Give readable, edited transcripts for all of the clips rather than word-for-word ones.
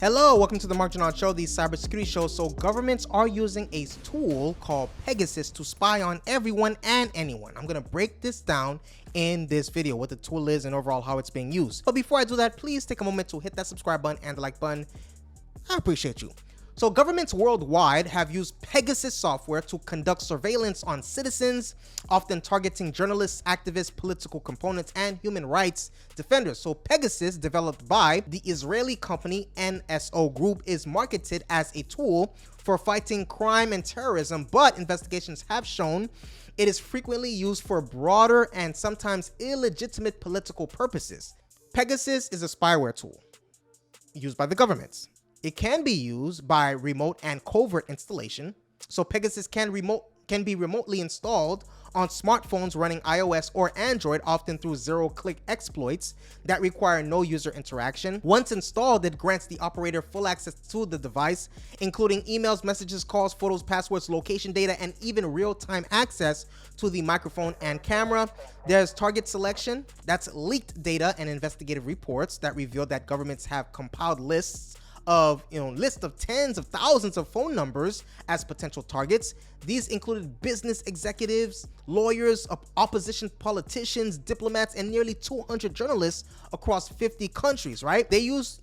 Hello, welcome to the Mark Janot Show, the cybersecurity show. So governments are using a tool called Pegasus to spy on everyone and anyone. I'm going to break this down in this video, what the tool is and overall how it's being used. But before I do that, please take a moment to hit that subscribe button and the like button. I appreciate you. So governments worldwide have used Pegasus software to conduct surveillance on citizens, often targeting journalists, activists, political components, and human rights defenders. So Pegasus, developed by the Israeli company NSO Group, is marketed as a tool for fighting crime and terrorism, but investigations have shown it is frequently used for broader and sometimes illegitimate political purposes. Pegasus is a spyware tool used by the governments. It can be used by remote and covert installation. So Pegasus can be remotely installed on smartphones running iOS or Android, often through zero-click exploits that require no user interaction. Once installed, it grants the operator full access to the device, including emails, messages, calls, photos, passwords, location data, and even real-time access to the microphone and camera. There's target selection. That's leaked data and investigative reports that reveal that governments have compiled lists of tens of thousands of phone numbers as potential targets. These included business executives, lawyers, opposition politicians, diplomats, and nearly 200 journalists across 50 countries, right? They use,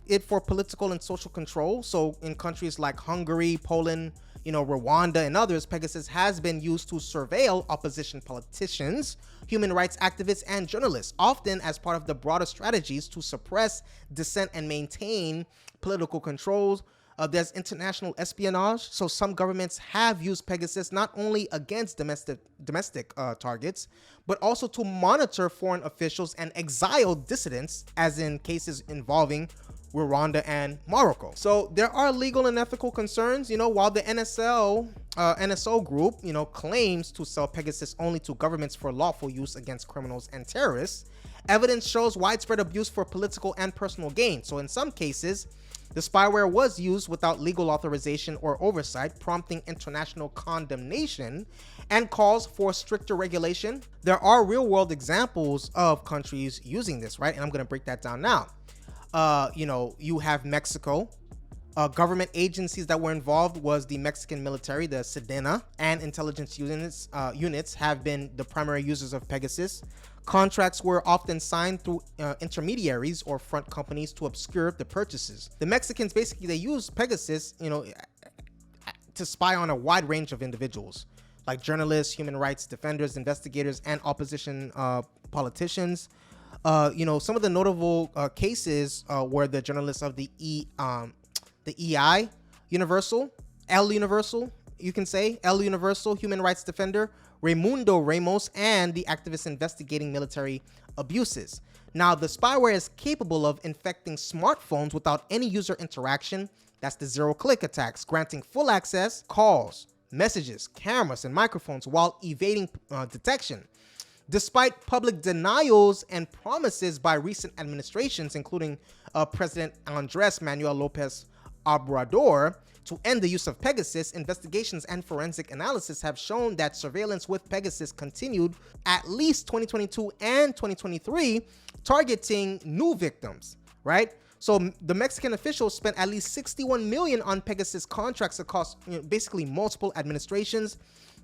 it for political and social control. So in countries like Hungary, Poland, Rwanda, and others, Pegasus has been used to surveil opposition politicians, human rights activists, and journalists, often as part of the broader strategies to suppress dissent and maintain political controls. There's international espionage. So some governments have used Pegasus not only against domestic targets, but also to monitor foreign officials and exile dissidents, as in cases involving Rwanda and Morocco. So there are legal and ethical concerns. While the NSO Group, claims to sell Pegasus only to governments for lawful use against criminals and terrorists, evidence shows widespread abuse for political and personal gain. So in some cases, the spyware was used without legal authorization or oversight, prompting international condemnation and calls for stricter regulation. There are real-world examples of countries using this, right? And I'm going to break that down now. You have Mexico. Government agencies that were involved was the Mexican military, the Sedena, and intelligence units have been the primary users of Pegasus. Contracts were often signed through intermediaries or front companies to obscure the purchases. The Mexicans, basically, they use Pegasus, to spy on a wide range of individuals, like journalists, human rights defenders, investigators, and opposition politicians. Some of the notable cases were the journalists of the EI Universal, El Universal, you can say, El Universal, human rights defender, Raimundo Ramos, and the activists investigating military abuses. Now, the spyware is capable of infecting smartphones without any user interaction. That's the zero-click attacks, granting full access, calls, messages, cameras, and microphones while evading detection. Despite public denials and promises by recent administrations, including President Andrés Manuel López Obrador, to end the use of Pegasus, investigations and forensic analysis have shown that surveillance with Pegasus continued at least 2022 and 2023, targeting new victims, right? So the Mexican officials spent at least $61 million on Pegasus contracts across basically multiple administrations,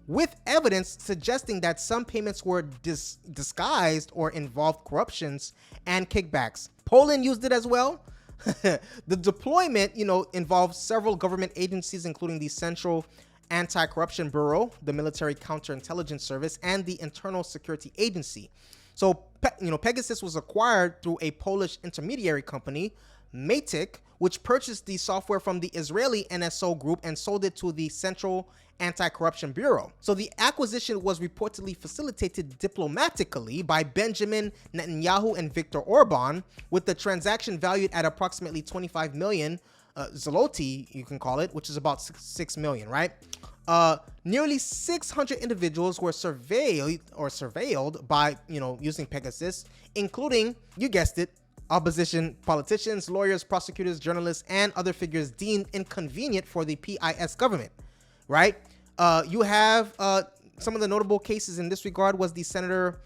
with evidence suggesting that some payments were disguised or involved corruptions and kickbacks. Poland used it as well. The deployment, involved several government agencies, including the Central Anti-Corruption Bureau, the Military Counterintelligence Service, and the Internal Security Agency. So, Pegasus was acquired through a Polish intermediary company, Matic, which purchased the software from the Israeli NSO Group and sold it to the Central Anti-Corruption Bureau. So the acquisition was reportedly facilitated diplomatically by Benjamin Netanyahu and Viktor Orban, with the transaction valued at approximately 25 million zloty, you can call it, which is about 6 million, right? Nearly 600 individuals were surveilled by, using Pegasus, including, you guessed it, opposition politicians, lawyers, prosecutors, journalists, and other figures deemed inconvenient for the PIS government, right? You have some of the notable cases in this regard was the Senator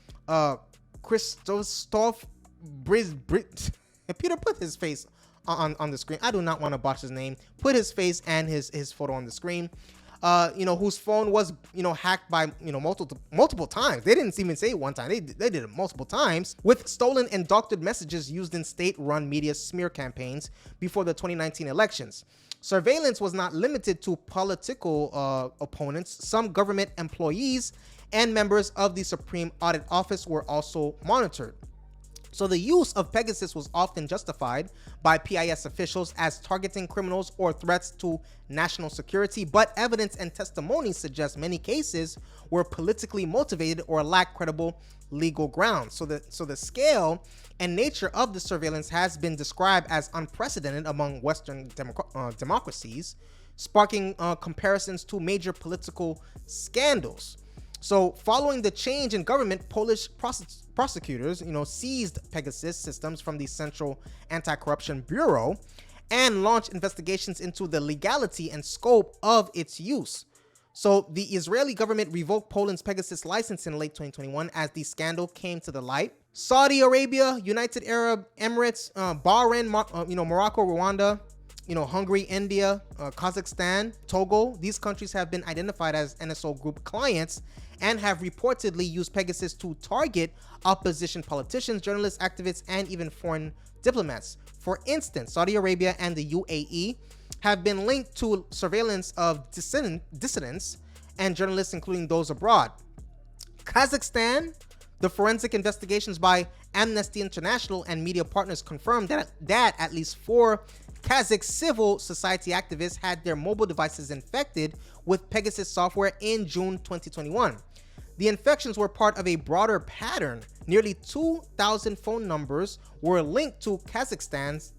Christoph Peter put his face on the screen. I do not want to botch his name. Put his face and his photo on the screen. Whose phone was, hacked by, multiple times. They didn't even say it one time. They did it multiple times with stolen and doctored messages used in state-run media smear campaigns before the 2019 elections. Surveillance was not limited to political opponents. Some government employees and members of the Supreme Audit Office were also monitored. So the use of Pegasus was often justified by PIS officials as targeting criminals or threats to national security, but evidence and testimony suggest many cases were politically motivated or lacked credible legal grounds. So the scale and nature of the surveillance has been described as unprecedented among Western democracies, sparking comparisons to major political scandals. So following the change in government, Polish prosecutors, seized Pegasus systems from the Central Anti-Corruption Bureau and launched investigations into the legality and scope of its use. So the Israeli government revoked Poland's Pegasus license in late 2021 as the scandal came to the light. Saudi Arabia, United Arab Emirates, Bahrain, Morocco, Rwanda, Hungary, India, Kazakhstan, Togo, these countries have been identified as NSO Group clients and have reportedly used Pegasus to target opposition politicians, journalists, activists, and even foreign diplomats. For instance, Saudi Arabia and the UAE have been linked to surveillance of dissidents and journalists, including those abroad. Kazakhstan, the forensic investigations by Amnesty International and media partners confirmed that at least 4 Kazakh civil society activists had their mobile devices infected with Pegasus software in June 2021. The infections were part of a broader pattern. Nearly 2,000 phone numbers were linked to Kazakhstan's,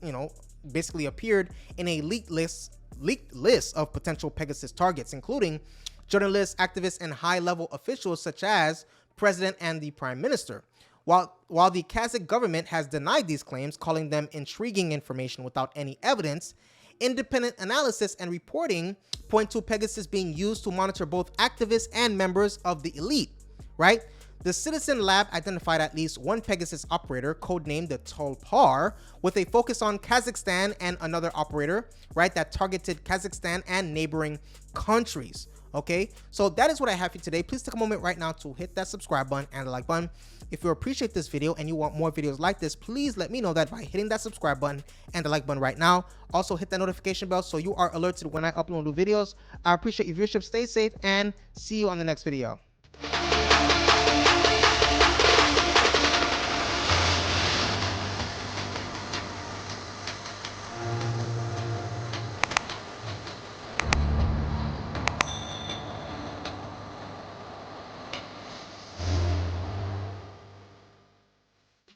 basically appeared in a leaked list of potential Pegasus targets, including journalists, activists, and high-level officials such as President and the Prime Minister. While the Kazakh government has denied these claims, calling them intriguing information without any evidence, independent analysis and reporting point to Pegasus being used to monitor both activists and members of the elite, right? The Citizen Lab identified at least one Pegasus operator, codenamed the Tulpar, with a focus on Kazakhstan, and another operator, right, that targeted Kazakhstan and neighboring countries. Okay, so that is what I have for you today. Please take a moment right now to hit that subscribe button and the like button. If you appreciate this video and you want more videos like this, please let me know that by hitting that subscribe button and the like button right now. Also hit that notification bell so you are alerted when I upload new videos. I appreciate your viewership. Stay safe and see you on the next video.